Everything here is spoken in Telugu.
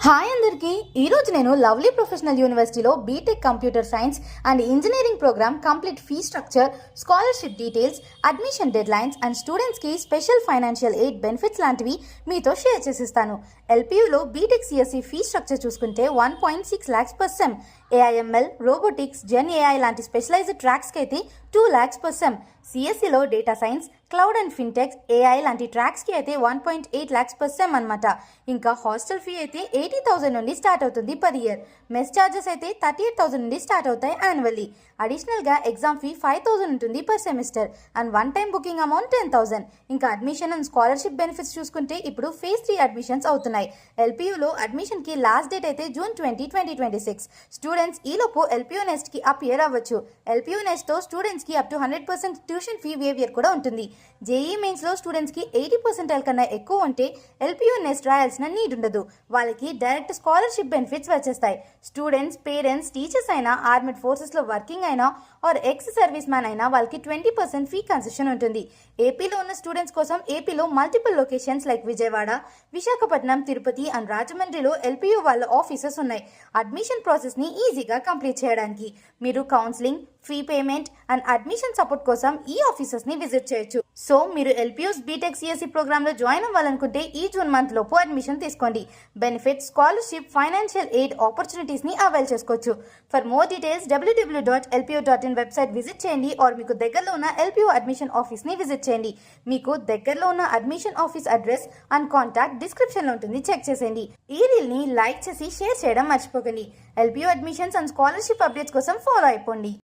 హాయ్ అందరికీ ఈరోజు నేను లవ్లీ ప్రొఫెషనల్ యూనివర్సిటీలో B Tech computer science and engineering programme complete fee structure, scholarship details, admission deadlines and స్టూడెంట్స్కి స్పెషల్ ఫైనాన్షియల్ ఎయిడ్ బెనిఫిట్స్ లాంటివి మీతో షేర్ చేసిస్తాను. ఎల్పీయూలో బీటెక్ సిఎస్సి ఫీ స్ట్రక్చర్ చూసుకుంటే 1.6 lakhs per sem, AIML, robotics, gen AI లాంటి స్పెషలైజ్డ్ ట్రాక్స్కి అయితే 2 lakhs per sem, సిఎస్సిలో data science, cloud and fintechs, AI లాంటి ట్రాక్స్కి అయితే 1.8 lakhs per sem అనమాట. ఇంకా హాస్టల్ ఫీ అయితే 80,000 నుండి స్టార్ట్ అవుతుంది పర్ ఇయర్. మెస్ ఛార్జెస్ అయితే 38,000 నుండి స్టార్ట్ అవుతాయి యాన్యువల్లీ. అడిషనల్గా ఎగ్జామ్ ఫీ 5,000 ఉంటుంది per semester and one time booking amount 10,000. ఇంకా అడ్మిషన్ అండ్ స్కాలర్షిప్ బెనిఫిట్స్ చూసుకుంటే ఇప్పుడు ఫేజ్ 3 అడ్మిషన్స్ అవుతున్నాయి. ఎల్పీయూలో అడ్మిషన్కి లాస్ట్ డేట్ అయితే June 20, 2026. స్టూడెంట్స్ ఈలోపు ఎల్పీయూ నెస్ట్కి అపియర్ అవ్వచ్చు. ఎల్పీయూ నెస్ట్తో స్టూడెంట్స్కి up to 100% tuition fee waiver కూడా ఉంటుంది. జేఈ మెయిన్స్లో స్టూడెంట్స్కి 80% కన్నా ఎక్కువ ఉంటే ఎల్పీయూ నెస్ట్ రాయాల్సిన నీడ్ ఉండదు. వాళ్ళకి డైరెక్ట్ స్కాలర్షిప్ బెనిఫిట్స్ వచ్చేస్తాయి. స్టూడెంట్స్, పేరెంట్స్, టీచర్స్ అయినా, ఆర్మీడ్ ఫోర్సెస్లో వర్కింగ్ అయినా ఆర్ ఎక్స్ సర్వీస్ మ్యాన్ అయినా వాళ్ళకి 20% ఫీ కన్సెషన్ ఉంటుంది. ఏపీలో ఉన్న స్టూడెంట్స్ కోసం ఏపీలో multiple locations like Vijayawada, Visakhapatnam, Tirupati and రాజమండ్రిలో ఎల్పీయూ వాళ్ళ ఆఫీసెస్ ఉన్నాయి. అడ్మిషన్ ప్రాసెస్ని ఈజీగా కంప్లీట్ చేయడానికి మీరు counselling, fee payment and admission support కోసం ఈ ఆఫీసెస్ని విజిట్ చేయొచ్చు. సో మీరు ఎల్పీయూస్ బీటెక్ సిఎస్సి ప్రోగ్రామ్లో జాయిన్ అవ్వాలనుకుంటే ఈ జూన్ మంత్ లోపు అడ్మిషన్ తీసుకోండి. బెనిఫిట్స్, స్కాలర్షిప్, ఫైనాన్షియల్ ఎయిడ్ ఆపర్చునిటీస్ని అవైల్ చేసుకోవచ్చు. For more details www.lpu.in website visit చేయండి ఆర్ మీకు దగ్గరలో ఉన్న ఎల్పీయూ అడ్మిషన్ ఆఫీస్ని విజిట్ చేయండి. మీకు దగ్గరలో ఉన్న admission office address and contact డిస్క్రిప్షన్లో ఉంటుంది, చెక్ చేసేయండి. ఈ రీల్ని లైక్ చేసి షేర్ చేయడం మర్చిపోకండి. LPU admissions and scholarship updates కోసం ఫాలో అయిపోండి.